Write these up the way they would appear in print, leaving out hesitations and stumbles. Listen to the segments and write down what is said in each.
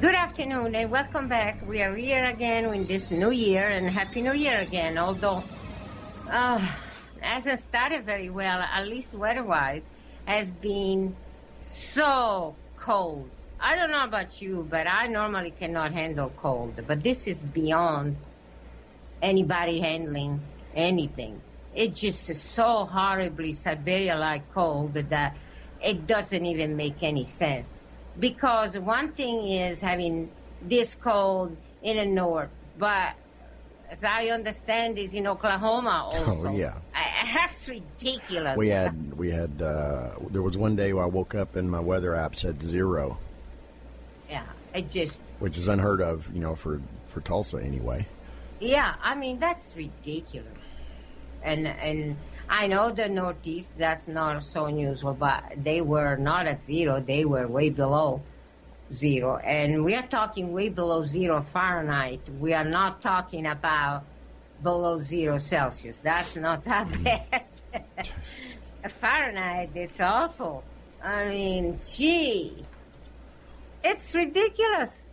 Good afternoon and welcome back. We are here again in this new year and Happy New Year again. Although hasn't started very well, at least weather-wise, has been so cold. I don't know about you, but I normally cannot handle cold. But this is beyond anybody handling anything. It just is so horribly Siberia-like cold that it doesn't even make any sense. Because one thing is having this cold in the north, but as I understand, is in Oklahoma also. Oh yeah, that's ridiculous. We had. There was one day where I woke up and my weather app said 0. Yeah, which is unheard of, for Tulsa anyway. Yeah, I mean that's ridiculous. And I know the Northeast, that's not so unusual, but they were not at 0. They were way below 0. And we are talking way below 0 Fahrenheit. We are not talking about below 0 Celsius. That's not that bad. Fahrenheit, it's awful. I mean, gee, it's ridiculous.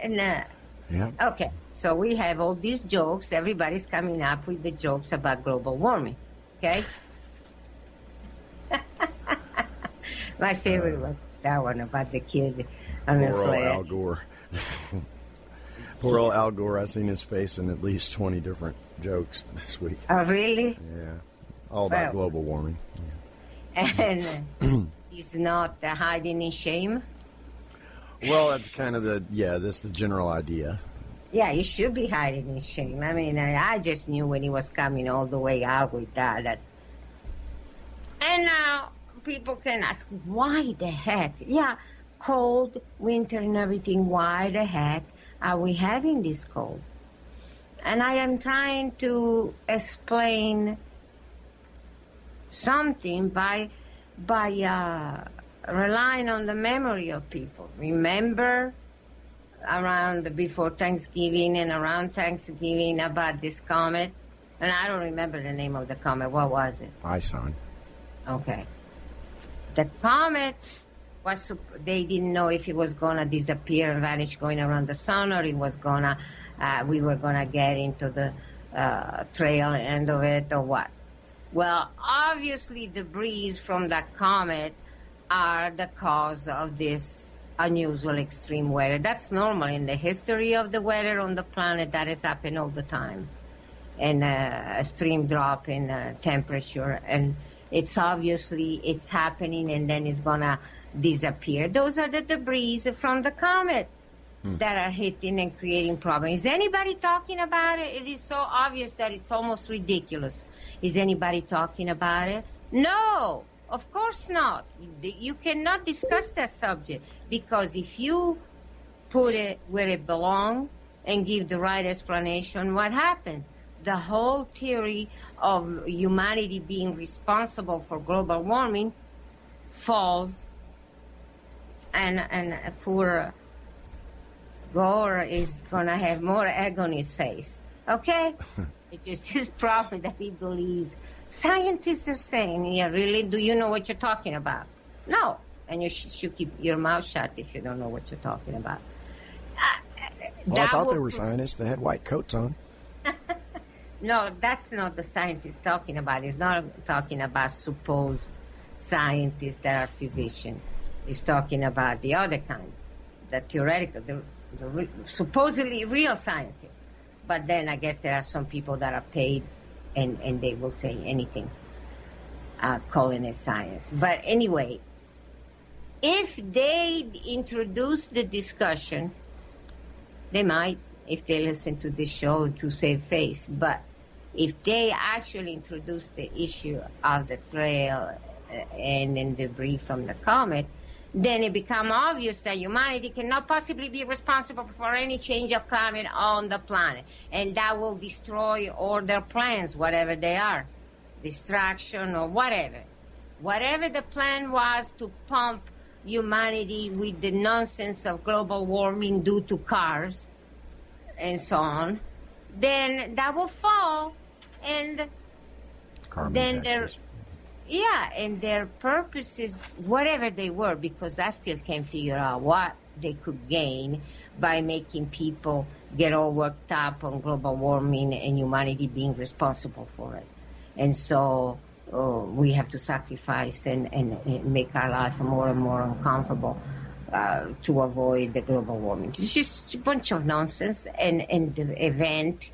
And, yeah. Okay. So we have all these jokes. Everybody's coming up with the jokes about global warming, okay? My favorite one is that one about the kid on the Poor old sled. Al Gore. Poor old Al Gore. I've seen his face in at least 20 different jokes this week. Oh, really? Yeah. All about global warming. Yeah. And he's not hiding in shame? Well, that's kind of that's the general idea. Yeah, he should be hiding his shame. I mean, I just knew when he was coming all the way out with that. And now people can ask, why the heck? Yeah, cold, winter and everything, why the heck are we having this cold? And I am trying to explain something by relying on the memory of people. Remember around before Thanksgiving and around Thanksgiving about this comet? And I don't remember the name of the comet. What was it? Ison. Okay. The comet was, they didn't know if it was going to disappear and vanish going around the sun, or it was going to, we were going to get into the tail end of it, or what. Well, obviously debris from that comet are the cause of this unusual extreme weather. That's normal in the history of the weather on the planet. That has happened all the time. And a extreme drop in temperature. And it's happening and then it's going to disappear. Those are the debris from the comet that are hitting and creating problems. Is anybody talking about it? It is so obvious that it's almost ridiculous. Is anybody talking about it? No, of course not. You cannot discuss that subject, because if you put it where it belongs and give the right explanation, what happens? The whole theory of humanity being responsible for global warming falls, and poor Gore is going to have more egg on his face. Okay? It's just his problem that he believes. Scientists are saying, yeah, really? Do you know what you're talking about? No. And you should keep your mouth shut if you don't know what you're talking about. Well, I thought they were scientists. They had white coats on. No, that's not the scientists talking about. He's not talking about supposed scientists that are physicians. He's talking about the other kind, the theoretical, the supposedly real scientists. But then I guess there are some people that are paid and they will say anything, calling it science. But anyway, if they introduce the discussion, they might, if they listen to this show, to save face. But if they actually introduce the issue of the trail and then debris from the comet, then it becomes obvious that humanity cannot possibly be responsible for any change of climate on the planet. And that will destroy all their plans, whatever they are, distraction or whatever. Whatever the plan was to pump humanity with the nonsense of global warming due to cars and so on, then that will fall, and Carbon then taxes. and their purposes, whatever they were, because I still can't figure out what they could gain by making people get all worked up on global warming and humanity being responsible for it. And so we have to sacrifice and make our life more and more uncomfortable to avoid the global warming. It's just a bunch of nonsense, and the event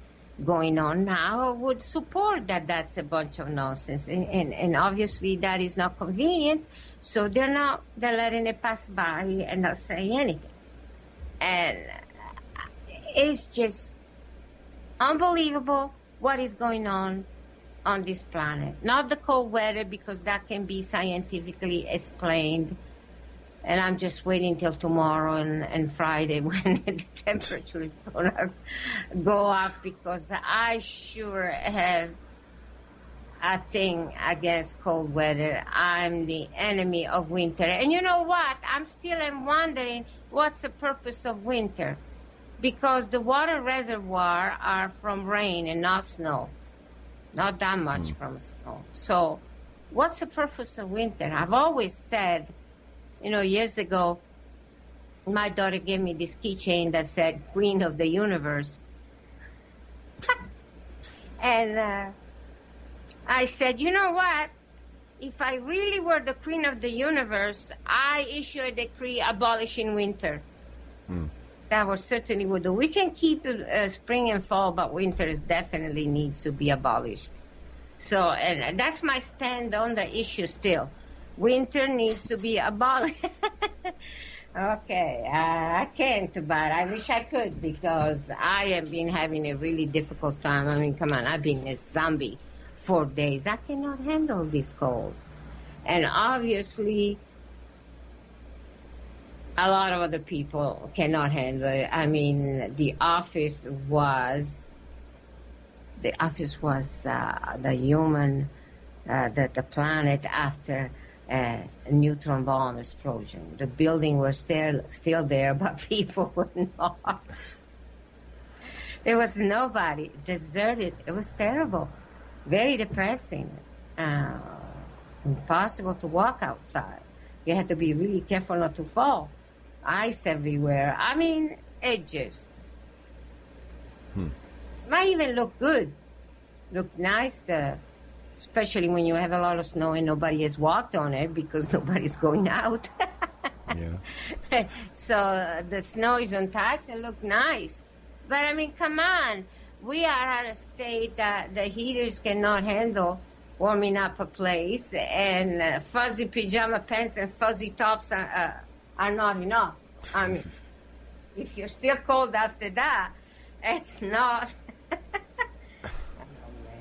going on now would support that that's a bunch of nonsense. And obviously that is not convenient, so they're letting it pass by and not say anything. And it's just unbelievable what is going on this planet. Not the cold weather, because that can be scientifically explained. And I'm just waiting till tomorrow and Friday when the temperature is going to go up, because I sure have a thing against cold weather. I'm the enemy of winter. And you know what? I'm wondering what's the purpose of winter, because the water reservoir are from rain and not snow. Not that much from snow. So what's the purpose of winter? I've always said, years ago, my daughter gave me this keychain that said Queen of the Universe. And I said, you know what? If I really were the Queen of the Universe, I issue a decree abolishing winter. That was certainly would do. We can keep spring and fall, but winter definitely needs to be abolished. So, and that's my stand on the issue still. Winter needs to be abolished. Okay, I can't, but I wish I could, because I have been having a really difficult time. I mean, come on, I've been a zombie 4 days. I cannot handle this cold. And obviously, a lot of other people cannot handle it. I mean, the office was the human, the planet after a neutron bomb explosion. The building was still there, but people were not. There was nobody, deserted. It was terrible, very depressing, impossible to walk outside. You had to be really careful not to fall. Ice everywhere. I mean, it just might even look good, look nice, especially when you have a lot of snow and nobody has walked on it because nobody's going out. Yeah. So the snow is untouched and look nice. But I mean, come on. We are at a state that the heaters cannot handle warming up a place, and fuzzy pajama pants and fuzzy tops are not enough. I mean, if you're still cold after that, it's not. Oh,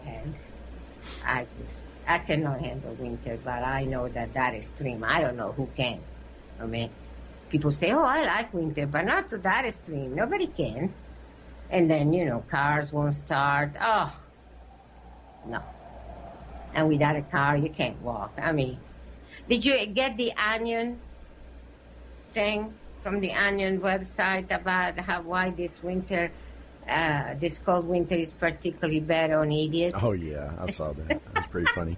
man. I cannot handle winter, but I know that extreme. I don't know who can. I mean, people say, oh, I like winter, but not to that extreme. Nobody can. And then, cars won't start. Oh, no. And without a car, you can't walk. I mean, did you get the Onion thing from the Onion website about why this winter, this cold winter is particularly bad on idiots? Oh, yeah, I saw that. It was pretty funny.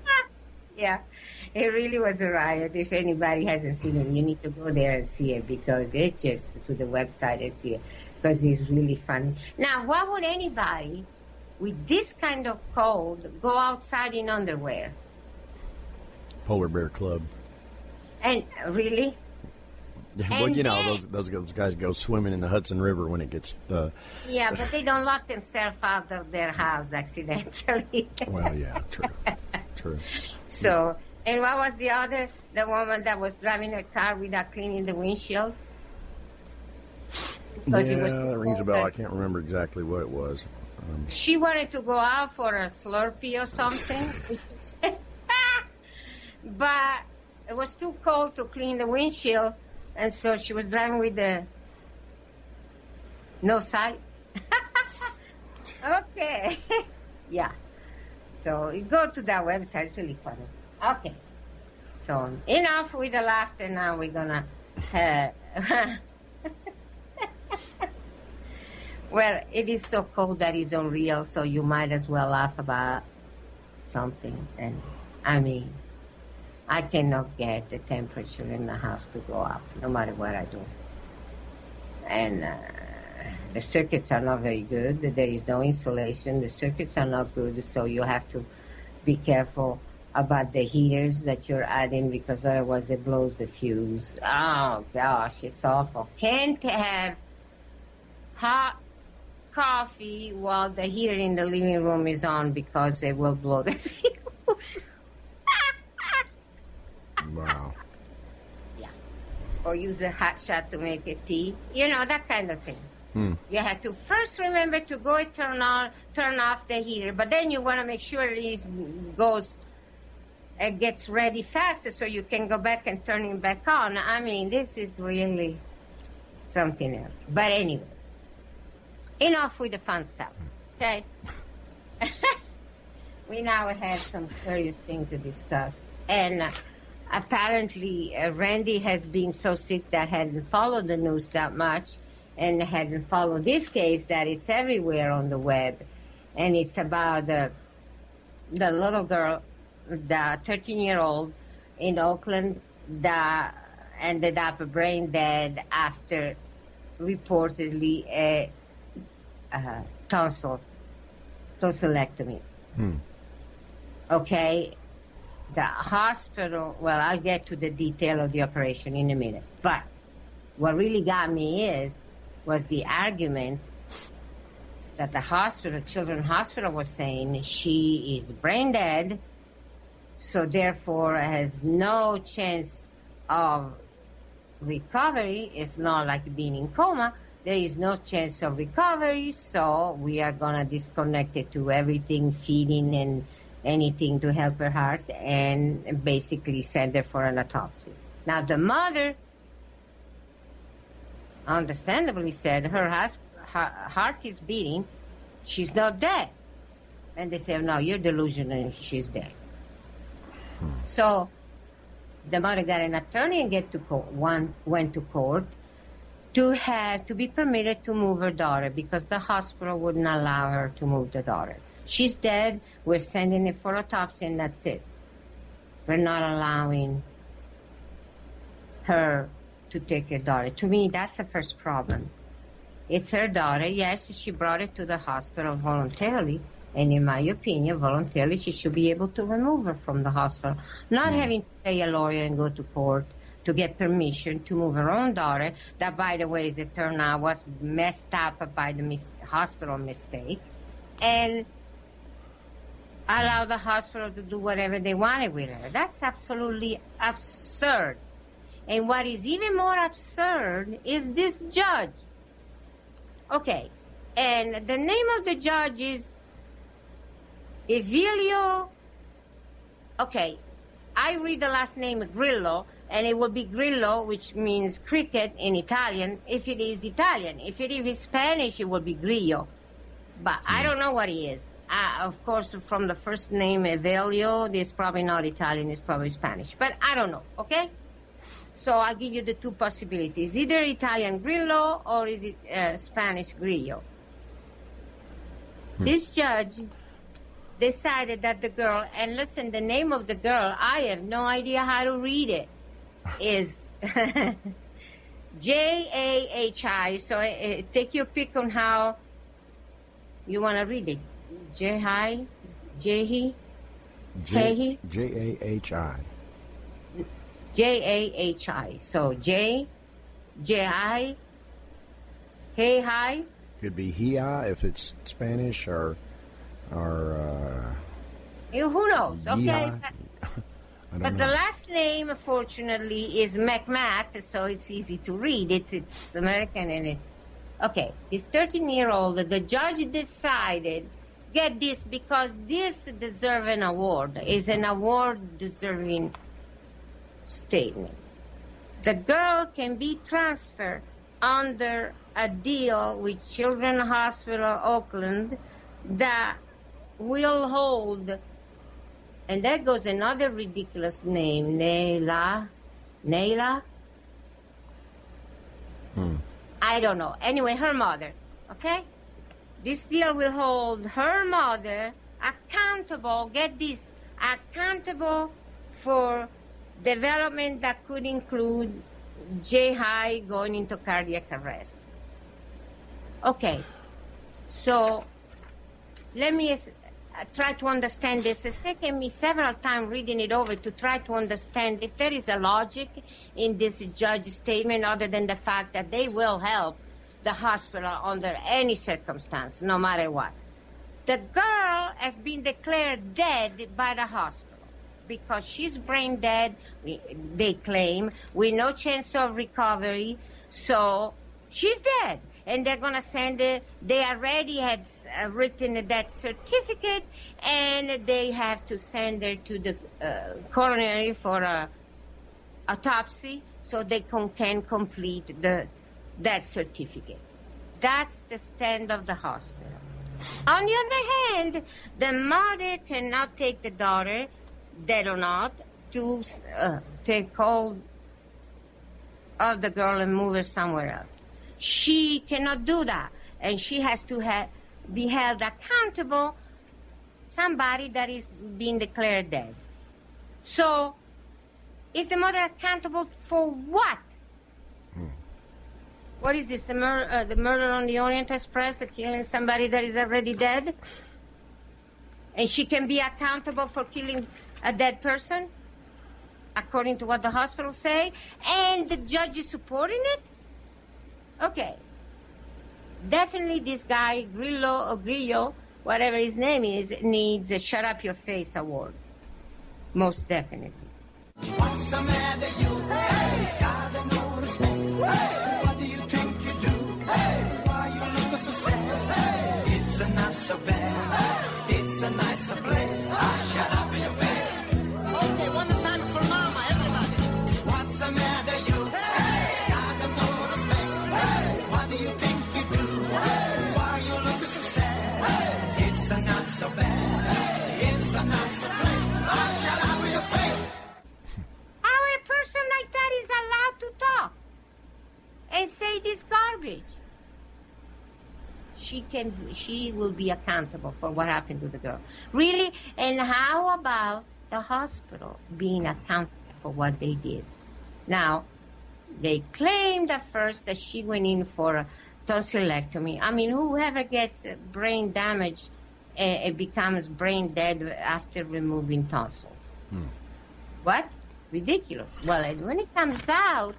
Yeah, it really was a riot. If anybody hasn't seen it, you need to go there and see it, because it's just to the website and see it, because it's really funny. Now, why would anybody with this kind of cold go outside in underwear? Polar Bear Club. And really? Well, those guys go swimming in the Hudson River when it gets... Yeah, but they don't lock themselves out of their house accidentally. Well, yeah, true. So, and what was the woman that was driving her car without cleaning the windshield? Because that rings a bell. I can't remember exactly what it was. She wanted to go out for a Slurpee or something, but it was too cold to clean the windshield, and so she was driving with the no sight. Okay. Yeah. So you go to that website. It's really funny. Okay. So enough with the laughter. Now we're gonna... Well, it is so cold that it's unreal, so you might as well laugh about something. And, I mean, I cannot get the temperature in the house to go up, no matter what I do. and the circuits are not very good. There is no insulation. The circuits are not good, so you have to be careful about the heaters that you're adding because otherwise it blows the fuse. Oh, gosh, it's awful. Can't have hot coffee while the heater in the living room is on because it will blow the fuse. Wow. Yeah. Or use a hot shot to make a tea. You know, that kind of thing. You have to first remember to go and turn off the heater, but then you want to make sure it gets ready faster so you can go back and turn it back on. I mean, this is really something else. But anyway, enough with the fun stuff, okay? We now have some serious things to discuss. And apparently, Randy has been so sick that hadn't followed the news that much and hadn't followed this case that it's everywhere on the web. And it's about the little girl, the 13-year-old in Oakland that ended up brain dead after reportedly a tonsillectomy. Okay? The hospital, well, I'll get to the detail of the operation in a minute. But what really got me was the argument that the hospital, Children's Hospital, was saying she is brain dead, so therefore has no chance of recovery. It's not like being in coma. There is no chance of recovery, so we are going to disconnect it to everything, feeding and anything to help her heart, and basically send her for an autopsy. Now, the mother understandably said her heart is beating, she's not dead. And they said, no, you're delusional, she's dead. So the mother got an attorney and went to court to be permitted to move her daughter because the hospital wouldn't allow her to move the daughter. She's dead, we're sending it for autopsy, and that's it. We're not allowing her to take her daughter. To me, that's the first problem. It's her daughter. Yes, she brought it to the hospital voluntarily, and in my opinion, voluntarily, she should be able to remove her from the hospital, not having to pay a lawyer and go to court to get permission to move her own daughter, that, by the way, as it turned out, was messed up by the hospital mistake, and allow the hospital to do whatever they wanted with her. That's absolutely absurd. And what is even more absurd is this judge. Okay, and the name of the judge is Evilio. Okay, I read the last name Grillo, and it will be Grillo, which means cricket in Italian, if it is Italian. If it is Spanish, it will be Grillo. But I don't know what he is. Of course, from the first name, Evelio, it's probably not Italian, it's probably Spanish. But I don't know, okay? So I'll give you the two possibilities. Either Italian Grillo or is it Spanish Grillo. This judge decided that the girl, and listen, the name of the girl, I have no idea how to read it, is J-A-H-I. So take your pick on how you want to read it. J-I, J-H-I. J-A-H-I. J-A-H-I. So J-I, hey, hi. Could be Hia if it's Spanish, or who knows, okay? I But don't the know. last name, fortunately, is McMath, so it's easy to read. It's American, and it's... Okay, this 13-year-old, the judge decided, get this, because this deserves an award, is an award-deserving statement. The girl can be transferred under a deal with Children's Hospital Oakland that will hold, and that goes another ridiculous name, Nayla? I don't know. Anyway, her mother, okay? This deal will hold her mother accountable, get this, accountable for development that could include J-High going into cardiac arrest. Okay, so let me try to understand this. It's taken me several times reading it over to try to understand if there is a logic in this judge's statement other than the fact that they will help the hospital under any circumstance, no matter what. The girl has been declared dead by the hospital because she's brain dead, they claim, with no chance of recovery, so she's dead. And they're going to send it. They already had written a death certificate, and they have to send her to the coroner for a autopsy so they can complete the death certificate. That's the stand of the hospital. On the other hand, the mother cannot take the daughter, dead or not, to take hold of the girl and move her somewhere else. She cannot do that, and she has to be held accountable, somebody that is being declared dead. So, is the mother accountable for what? What is this, the murder on the Orient Express, killing somebody that is already dead? And she can be accountable for killing a dead person, according to what the hospital say, and the judge is supporting it? Okay. Definitely this guy, Grillo, whatever his name is, needs a Shut Up Your Face award. Most definitely. What's the matter, you? Hey, got no respect. Hey, what do you think you do? Hey, why you looking so sad? Hey, it's not so bad. Hey, it's a nicer place. Shut up your face. Okay, one time for mama, everybody. What's the matter, you? Hey, got no respect. Hey, what do you think you do? Hey, why you looking so sad? Hey, it's not so bad. Hey, it's a nicer place. Shut up your face. A person like that is allowed to talk and say this garbage. She will be accountable for what happened to the girl. Really? And how about the hospital being accountable for what they did? Now, they claimed at first that she went in for a tonsillectomy. I mean, whoever gets brain damage, it becomes brain dead after removing tonsils. What? Ridiculous. Well, when it comes out,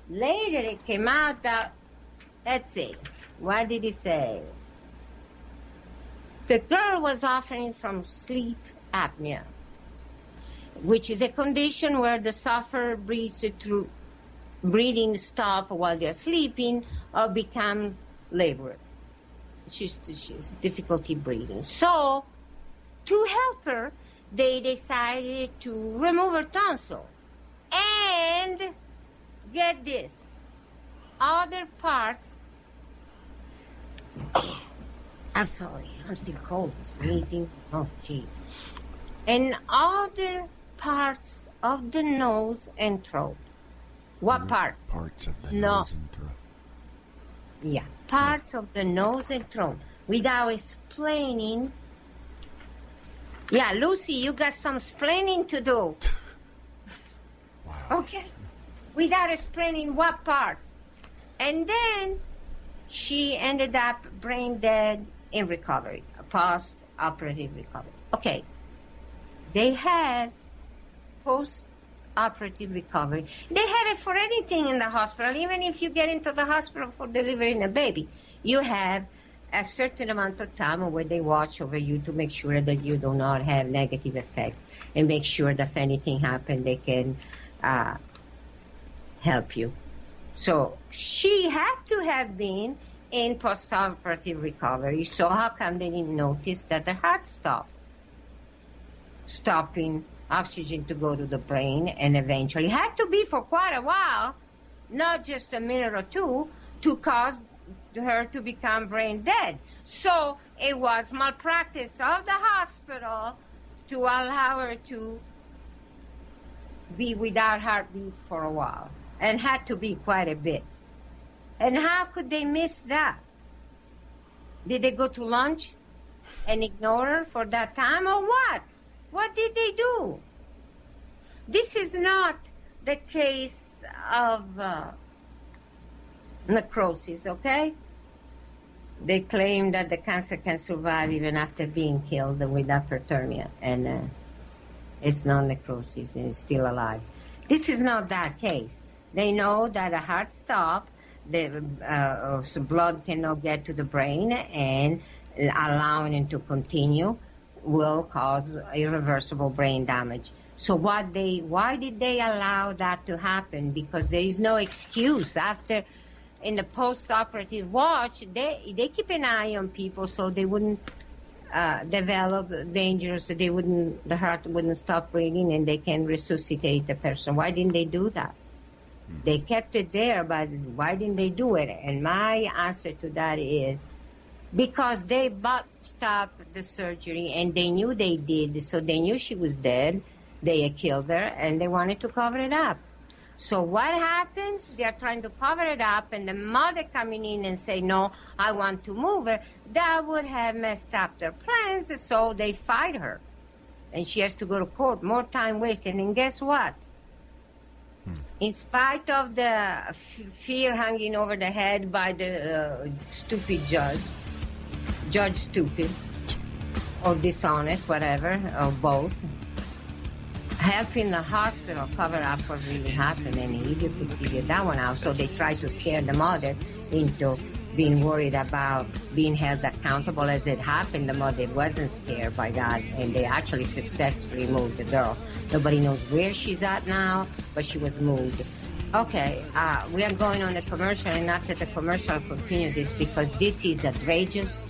later it came out that, let's see, what did he say? The girl was suffering from sleep apnea, which is a condition where the sufferer breathes through breathing stop while they're sleeping or becomes labored. She's difficulty breathing. So, to help her, they decided to remove her tonsil. And, get this, other parts... I'm sorry, I'm still cold, sneezing. Oh, jeez. And other parts of the nose and throat. What parts? Parts of the nose and throat. Yeah, parts of the nose and throat. Without explaining... Yeah, Lucy, you got some explaining to do. Wow. Okay? Without explaining what parts. And then she ended up brain dead in recovery, post-operative recovery. Okay. They have post-operative recovery. They have it for anything in the hospital. Even if you get into the hospital for delivering a baby, you have a certain amount of time where they watch over you to make sure that you do not have negative effects and make sure that if anything happens, they can help you. So she had to have been in post-operative recovery. So how come they didn't notice that the heart stopped? Stopping oxygen to go to the brain, and eventually had to be for quite a while, not just a minute or two, to cause her to become brain dead. So it was malpractice of the hospital to allow her to be without heartbeat for a while, and had to be quite a bit. And how could they miss that? Did they go to lunch and ignore her for that time, or what? What did they do? This is not the case of necrosis, okay? They claim that the cancer can survive even after being killed with hyperthermia, and it's non-necrosis and it's still alive. This is not that case. They know that a heart stop, so blood cannot get to the brain, and allowing it to continue will cause irreversible brain damage. So why did they allow that to happen? Because there is no excuse. After, in the post-operative watch, they keep an eye on people so they wouldn't develop dangerous, the heart wouldn't stop breathing, and they can resuscitate the person. Why didn't they do that? They kept it there, but why didn't they do it? And my answer to that is because they botched up the surgery, and they knew they did, so they knew she was dead. They had killed her, and they wanted to cover it up. So what happens? They're trying to cover it up, and the mother coming in and say, no, I want to move her. That would have messed up their plans, so they fired her. And she has to go to court, more time wasted. And guess what? In spite of the fear hanging over the head by the stupid judge stupid, or dishonest, whatever, or both, helping the hospital cover up what really happened, and he could figure that one out. So they tried to scare the mother into being worried about being held accountable as it happened. The mother wasn't scared by that, and they actually successfully moved the girl. Nobody knows where she's at now, but she was moved. Okay, we are going on the commercial, and after the commercial, I'll continue this because this is outrageous.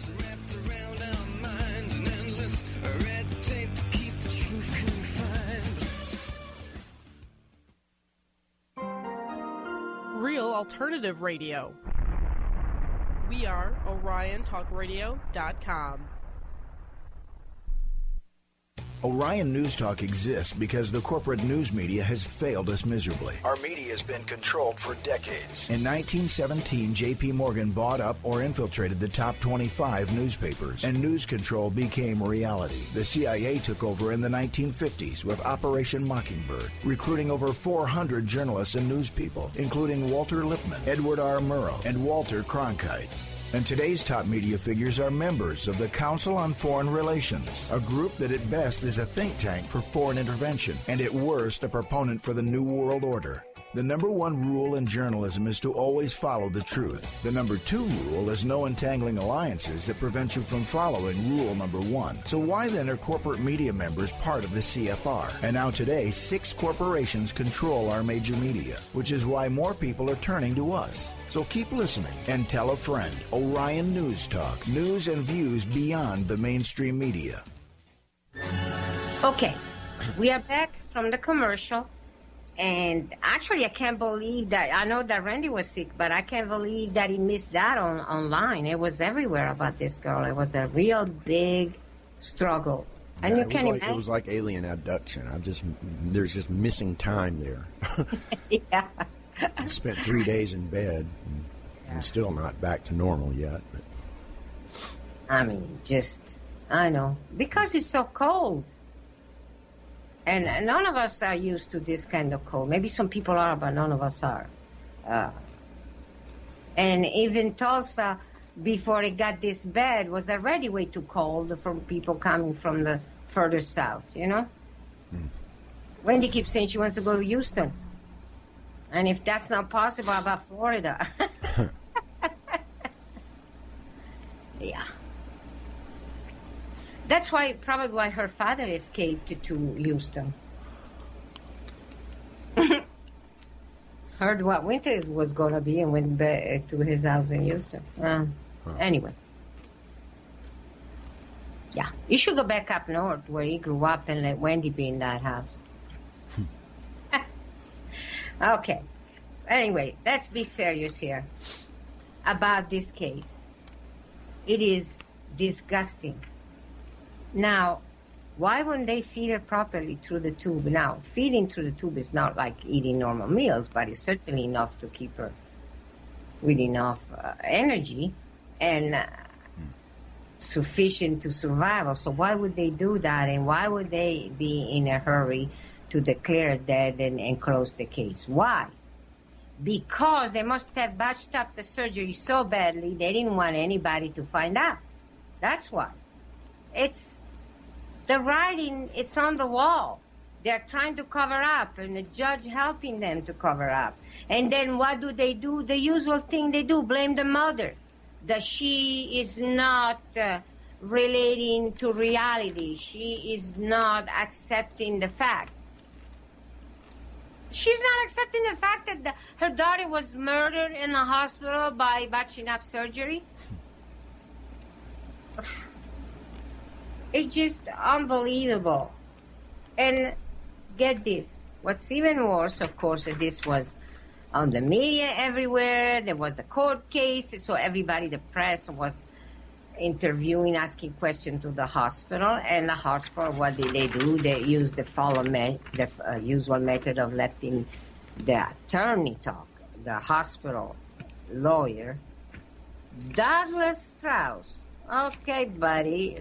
Real alternative radio. We are OrionTalkRadio.com. Orion News Talk exists because the corporate news media has failed us miserably. Our media has been controlled for decades. In 1917, J.P. Morgan bought up or infiltrated the top 25 newspapers, and news control became reality. The CIA took over in the 1950s with Operation Mockingbird, recruiting over 400 journalists and news people, including Walter Lippmann, Edward R. Murrow, and Walter Cronkite. And today's top media figures are members of the Council on Foreign Relations, a group that at best is a think tank for foreign intervention, and at worst a proponent for the New World Order. The number one rule in journalism is to always follow the truth. The number two rule is no entangling alliances that prevent you from following rule number one. So why then are corporate media members part of the CFR? And now today, 6 corporations control our major media, which is why more people are turning to us. So keep listening and tell a friend. Orion News Talk, news and views beyond the mainstream media. Okay, we are back from the commercial. And actually, I can't believe that. I know that Randy was sick, but I can't believe that he missed that online. It was everywhere about this girl. It was a real big struggle. And you can imagine. It was like alien abduction. There's just missing time there. Yeah. I spent 3 days in bed. And I'm still not back to normal yet. But. I mean, I know. Because it's so cold. And none of us are used to this kind of cold. Maybe some people are, but none of us are. And even Tulsa, before it got this bad, was already way too cold for people coming from the further south, you know? Wendy keeps saying she wants to go to Houston. And if that's not possible, how about Florida? Yeah. That's probably why her father escaped to Houston. Heard what winter was going to be and went back to his house in Houston. Anyway. Yeah. You should go back up north where he grew up and let Wendy be in that house. Okay. Anyway, let's be serious here about this case. It is disgusting. Now, why wouldn't they feed her properly through the tube? Now, feeding through the tube is not like eating normal meals, but it's certainly enough to keep her with enough energy and sufficient to survive. So why would they do that, and why would they be in a hurry to declare dead and close the case? Why? because they must have botched up the surgery so badly they didn't want anybody to find out. That's why. It's the writing, it's on the wall. They're trying to cover up, and the judge helping them to cover up. And then what do? The usual thing they do, blame the mother. That she is not relating to reality. She is not accepting the fact. She's not accepting the fact that her daughter was murdered in the hospital by botching up surgery. It's just unbelievable. And get this, what's even worse, of course, this was on the media everywhere. There was a court case, so everybody, the press, was interviewing, asking questions to the hospital. And the hospital, what did they do? They used the usual method of letting the attorney talk, the hospital lawyer, Douglas Strauss. Okay, buddy,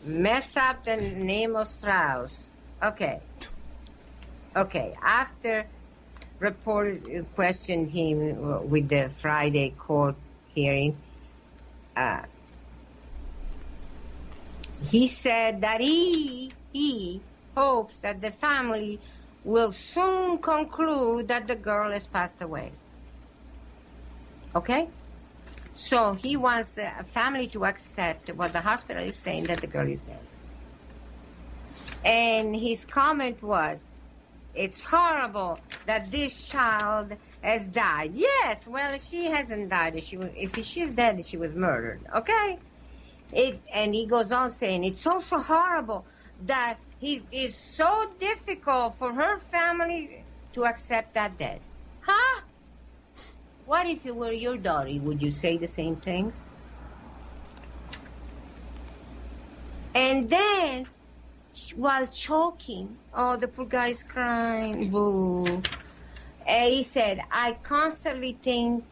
mess up the name of Strauss. Okay. After reported questioned him with the Friday court hearing, he said that he hopes that the family will soon conclude that the girl has passed away. Okay? So he wants the family to accept what the hospital is saying, that the girl is dead. And his comment was, it's horrible that this child has died. Yes, well, she hasn't died. If she's dead, she was murdered. Okay? And he goes on saying, it's also horrible that it is so difficult for her family to accept that death. Huh? What if it were your daughter? Would you say the same things? And then, while choking, oh, the poor guy's crying, boo. And he said, I constantly think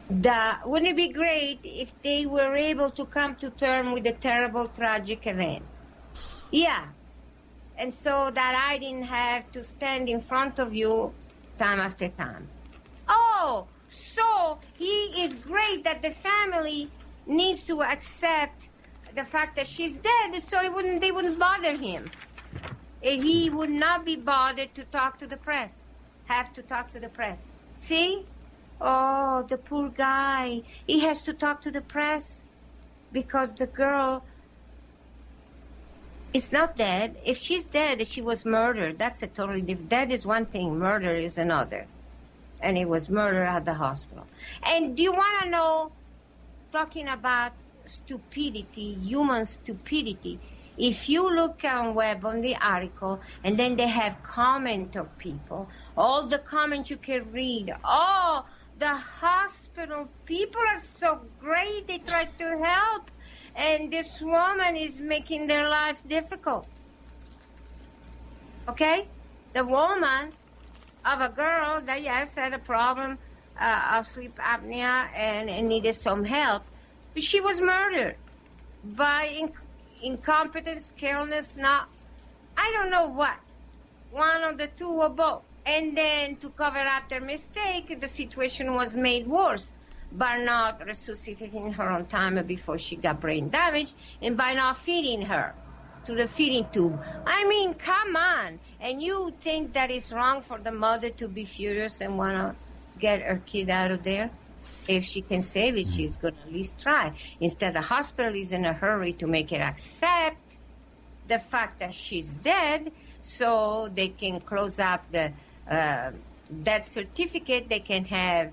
that wouldn't it be great if they were able to come to terms with a terrible, tragic event? Yeah. And so that I didn't have to stand in front of you time after time. Oh, so he is great that the family needs to accept the fact that she's dead, so they wouldn't bother him. He would not be bothered to talk to the press, have to talk to the press. See? Oh, the poor guy. He has to talk to the press because the girl is not dead. If she's dead, she was murdered. That's a totally different. Dead is one thing, murder is another. And it was murder at the hospital. And do you want to know, talking about stupidity, human stupidity, if you look on web on the article, and then they have comment of people, all the comments you can read, oh, the hospital people are so great, they try to help, and this woman is making their life difficult. Okay? The woman of a girl that, yes, had a problem of sleep apnea and needed some help, but she was murdered by incompetence, carelessness, I don't know what. One of the two or both. And then to cover up their mistake, the situation was made worse by not resuscitating her on time before she got brain damage and by not feeding her to the feeding tube. I mean, come on. And you think that it's wrong for the mother to be furious and want to get her kid out of there? If she can save it, she's going to at least try. Instead, the hospital is in a hurry to make her accept the fact that she's dead so they can close up the death certificate. They can have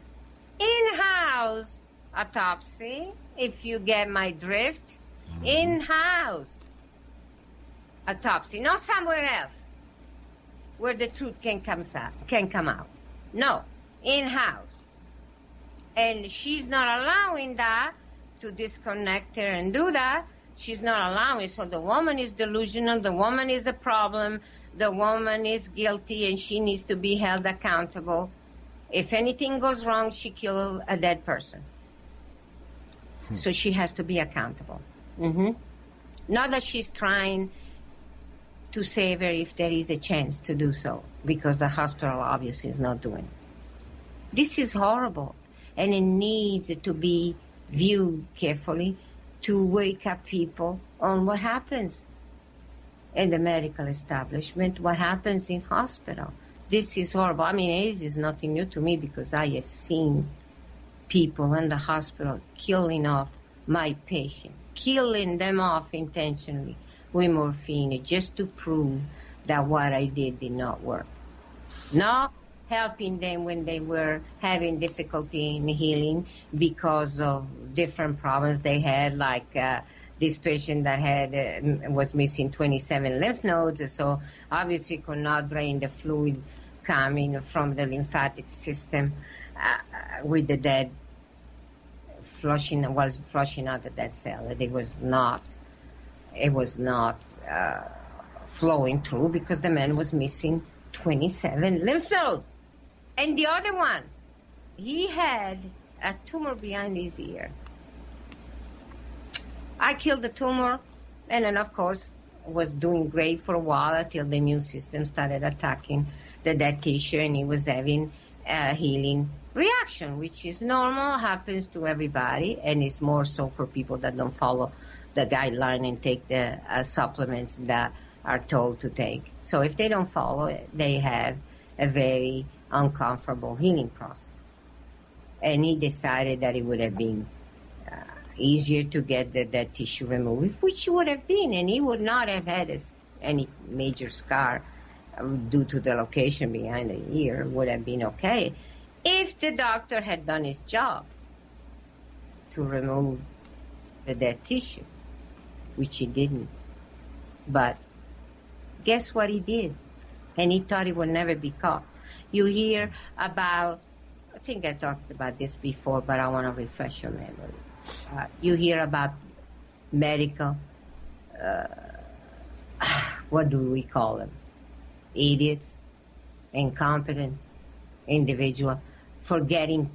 in-house autopsy, if you get my drift. In-house autopsy, not somewhere else where the truth can come out. No, in-house. And she's not allowing that to disconnect her and do that. She's not allowing. So the woman is delusional. The woman is a problem. The woman is guilty, and she needs to be held accountable. If anything goes wrong, she killed a dead person. So she has to be accountable. Not that she's trying to save her if there is a chance to do so, because the hospital obviously is not doing it. This is horrible, and it needs to be viewed carefully to wake up people on what happens in the medical establishment, what happens in hospital. This is horrible. I mean, AIDS is nothing new to me because I have seen people in the hospital killing off my patient, killing them off intentionally with morphine just to prove that what I did not work. Not helping them when they were having difficulty in healing because of different problems they had, like this patient that was missing 27 lymph nodes, so obviously could not drain the fluid coming from the lymphatic system with the dead flushing out the dead cell. It was not flowing through because the man was missing 27 lymph nodes. And the other one, he had a tumor behind his ear. I killed the tumor, and then, of course, was doing great for a while until the immune system started attacking the dead tissue, and he was having a healing reaction, which is normal, happens to everybody, and it's more so for people that don't follow the guideline and take the supplements that are told to take. So if they don't follow it, they have a very uncomfortable healing process. And he decided that it would have been easier to get that tissue removed, which would have been, and he would not have had any major scar due to the location behind the ear, would have been okay if the doctor had done his job to remove the dead tissue, which he didn't. But guess what he did? And he thought he would never be caught. You hear about, I think I talked about this before, but I want to refresh your memory. You hear about medical, what do we call them? Idiots, incompetent individual, forgetting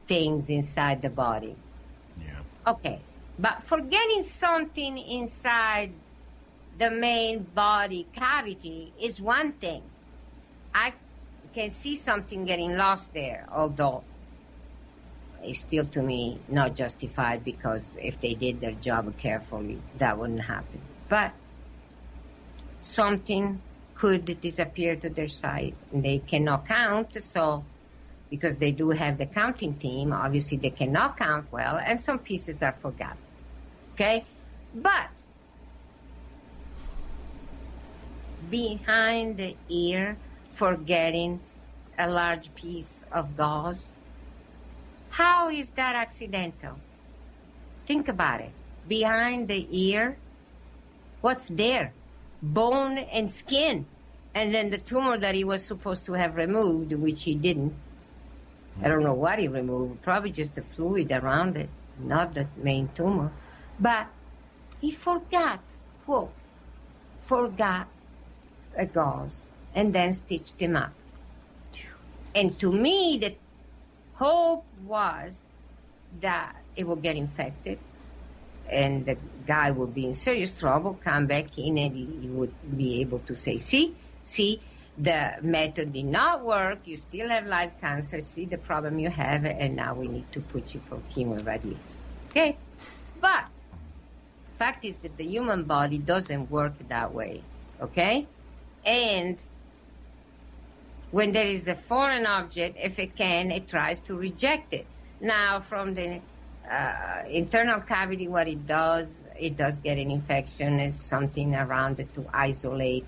things inside the body. Yeah. Okay, but forgetting something inside the main body cavity is one thing. I can see something getting lost there, although it's still, to me, not justified, because if they did their job carefully, that wouldn't happen. But something could disappear to their side, and they cannot count, so because they do have the counting team, obviously they cannot count well, and some pieces are forgotten. Okay? But behind the ear, forgetting a large piece of gauze, how is that accidental? Think about it. Behind the ear, what's there? Bone and skin. And then the tumor that he was supposed to have removed, which he didn't. I don't know what he removed, probably just the fluid around it, not the main tumor. But he forgot a gauze and then stitched him up. And to me, the hope was that it would get infected and the guy would be in serious trouble, come back in, and he would be able to say, see, the method did not work, you still have live cancer, see the problem you have, and now we need to put you for chemo radiation. Okay? But the fact is that the human body doesn't work that way. Okay? And when there is a foreign object, if it can, it tries to reject it. Now, from the internal cavity, what it does get an infection. It's something around it to isolate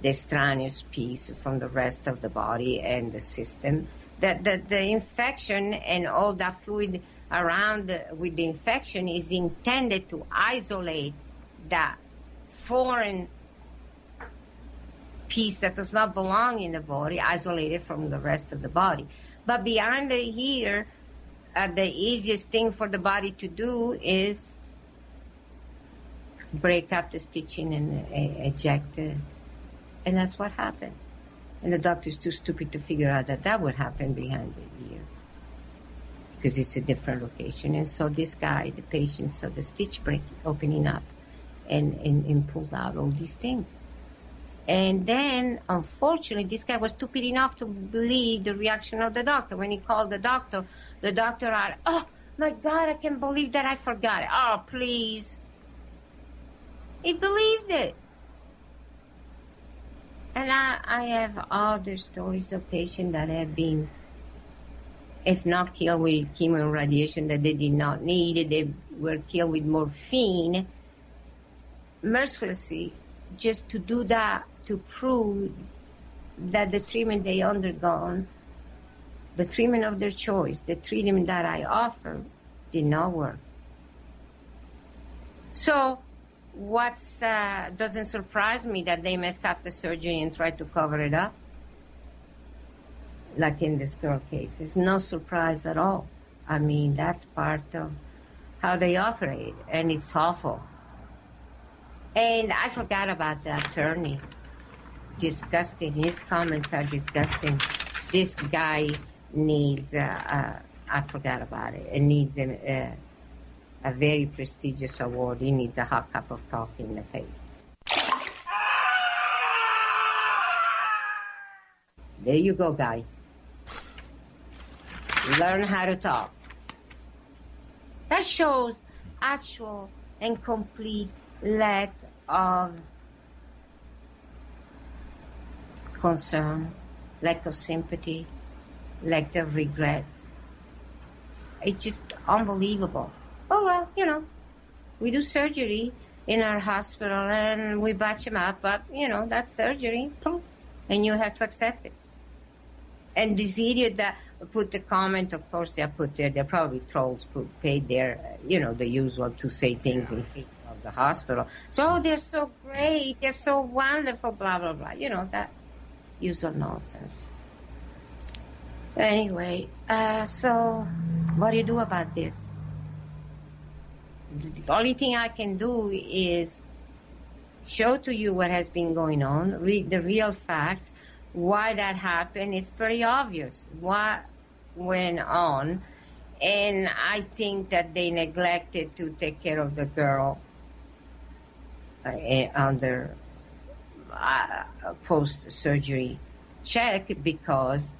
the extraneous piece from the rest of the body and the system. The infection and all that fluid around with the infection is intended to isolate that foreign piece that does not belong in the body, isolated from the rest of the body. But behind the ear, the easiest thing for the body to do is break up the stitching and eject it. And that's what happened. And the doctor's too stupid to figure out that would happen behind the ear, because it's a different location. And so this guy, the patient, saw the stitch break opening up and pulled out all these things. And then, unfortunately, this guy was stupid enough to believe the reaction of the doctor. When he called the doctor asked, "Oh, my God, I can't believe that I forgot it." "Oh, please." He believed it. And I have other stories of patients that have been, if not killed with chemo and radiation that they did not need, they were killed with morphine, mercilessly, just to do that, to prove that the treatment they undergone, the treatment of their choice, the treatment that I offer, did not work. So, doesn't surprise me that they mess up the surgery and try to cover it up, like in this girl case. It's no surprise at all. I mean, that's part of how they operate, and it's awful. And I forgot about the attorney. Disgusting. His comments are disgusting. This guy needs, I forgot about it, it needs a very prestigious award. He needs a hot cup of coffee in the face. There you go, guy. Learn how to talk. That shows actual and complete lack of concern, lack of sympathy, lack of regrets. It's just unbelievable. Oh, well, we do surgery in our hospital and we batch them up, but, that's surgery. And you have to accept it. And this idiot that put the comment, of course, they're probably trolls paid their, the usual to say things in favor of the hospital. So, they're so great, they're so wonderful, blah, blah, blah. That usual nonsense. Anyway, so what do you do about this? The only thing I can do is show to you what has been going on, read the real facts, why that happened. It's pretty obvious what went on, and I think that they neglected to take care of the girl under post-surgery check because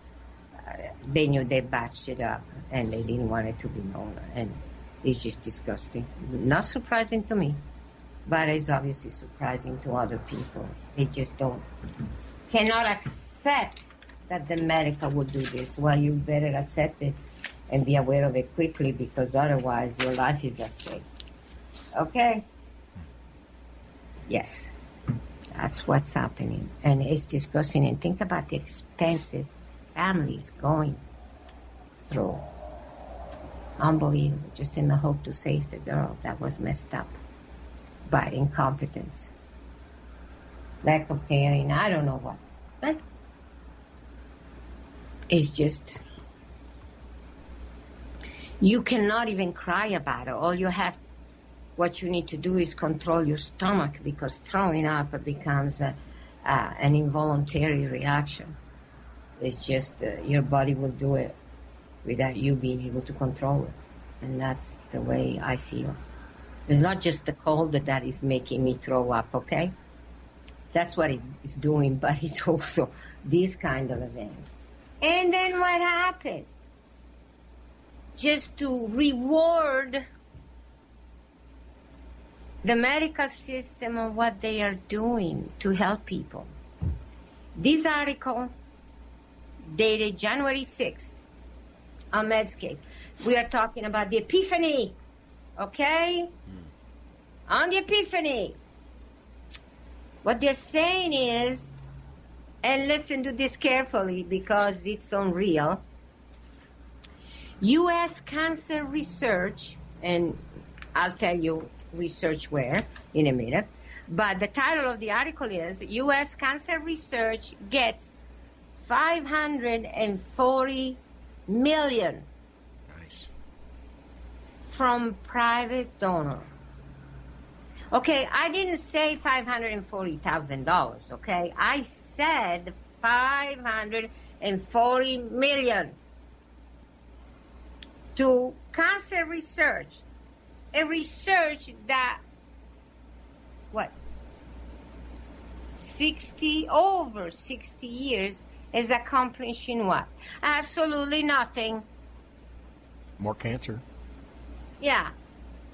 they knew they batched it up and they didn't want it to be known. And it's just disgusting. Not surprising to me, but it's obviously surprising to other people. They just cannot accept that the medical would do this. Well, you better accept it and be aware of it quickly because otherwise your life is at stake. Okay? Yes. That's what's happening. And it's disgusting. And think about the expenses families going through. Unbelievable, just in the hope to save the girl that was messed up by incompetence, lack of caring, I don't know what. But it's just, you cannot even cry about it. What you need to do is control your stomach because throwing up becomes an involuntary reaction. It's just your body will do it without you being able to control it. And that's the way I feel. It's not just the cold that is making me throw up, okay? That's what it's doing, but it's also these kind of events. And then what happened? Just to reward the medical system of what they are doing to help people. This article dated January 6th on Medscape. We are talking about the Epiphany, okay? On the Epiphany. What they're saying is, and listen to this carefully because it's unreal, U.S. cancer research, and I'll tell you research where in a minute, but the title of the article is U.S. cancer research gets $540 million from private donor. Okay, I didn't say $540,000, okay? I said $540 million to cancer research. A research that, over 60 years is accomplishing what? Absolutely nothing. More cancer. Yeah.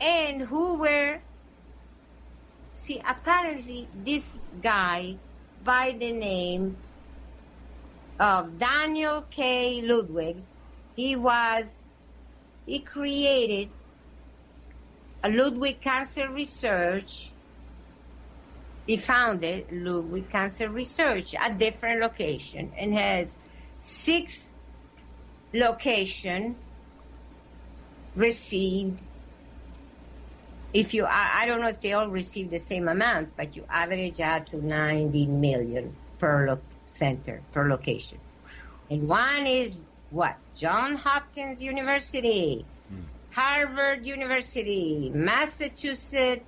And who were... See, apparently this guy by the name of Daniel K. Ludwig, he created a Ludwig Cancer Research. He founded Ludwig Cancer Research at different locations and has 6 locations received. If you, I don't know if they all receive the same amount, but you average out to 90 million per center, per location. And one is what? Johns Hopkins University, Harvard University, Massachusetts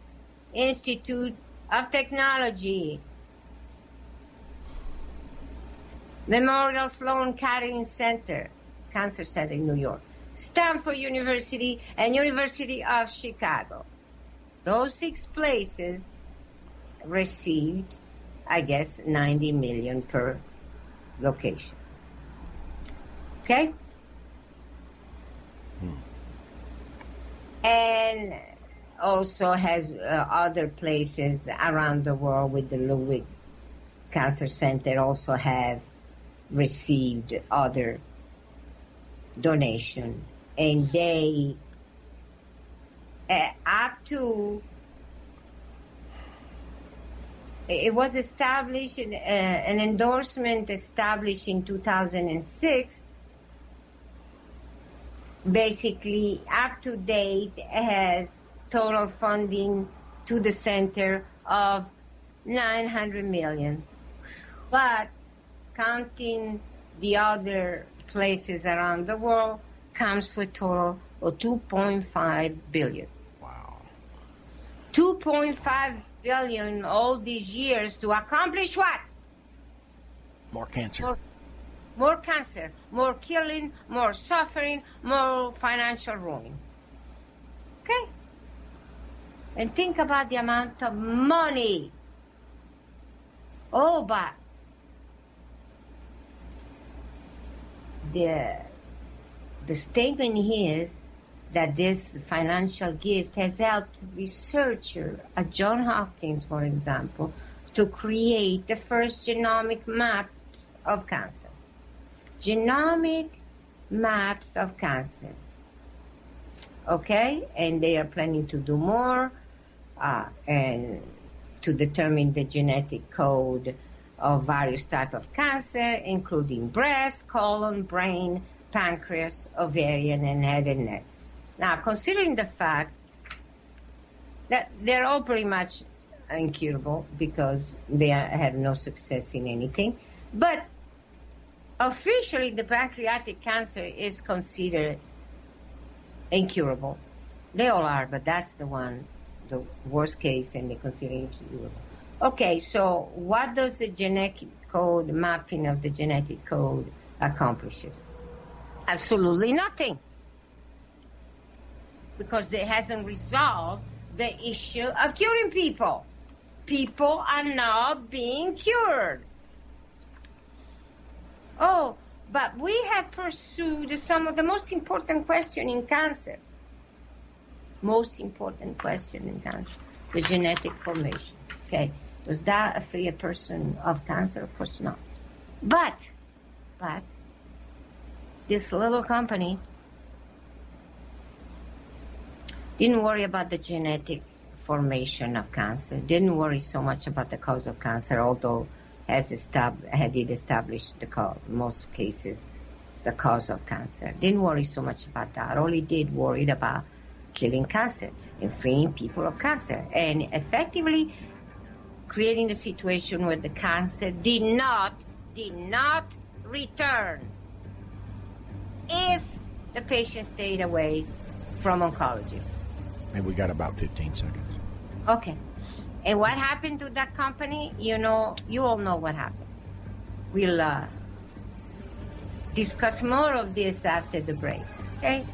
Institute of Technology, Memorial Sloan Kettering Center, Cancer Center in New York, Stanford University, and University of Chicago. Those 6 places received, I guess, 90 million per location. Okay? And also has other places around the world with the Ludwig Cancer Center also have received other donation, and they up to it was established an endorsement established in 2006. Basically, up to date has total funding to the center of 900 million, but counting the other places around the world comes to a total of 2.5 billion. Wow. 2.5 billion all these years to accomplish what? More cancer. More cancer, more killing, more suffering, more financial ruin. Okay? And think about the amount of money. Oh, but the statement is that this financial gift has helped researchers at Johns Hopkins, for example, to create the first genomic maps of cancer. Genomic maps of cancer. Okay? And they are planning to do more and to determine the genetic code of various types of cancer, including breast, colon, brain, pancreas, ovarian, and head and neck. Now, considering the fact that they're all pretty much incurable because they have no success in anything, but officially the pancreatic cancer is considered incurable. They all are, but that's the one, the worst case, and they consider incurable. Okay, so what does the genetic code, mapping of the genetic code accomplishes? Absolutely nothing. Because it hasn't resolved the issue of curing people. People are not being cured. Oh, but we have pursued some of the most important question in cancer. Most important question in cancer, the genetic formation. Okay, does that free a person of cancer? Of course not. But this little company didn't worry about the genetic formation of cancer, didn't worry so much about the cause of cancer, although had it established most cases the cause of cancer. Didn't worry so much about that. All it did worried about killing cancer and freeing people of cancer and effectively creating a situation where the cancer did not return if the patient stayed away from oncologists. And we got about 15 seconds. Okay. And what happened to that company? You all know what happened. We'll discuss more of this after the break. Okay?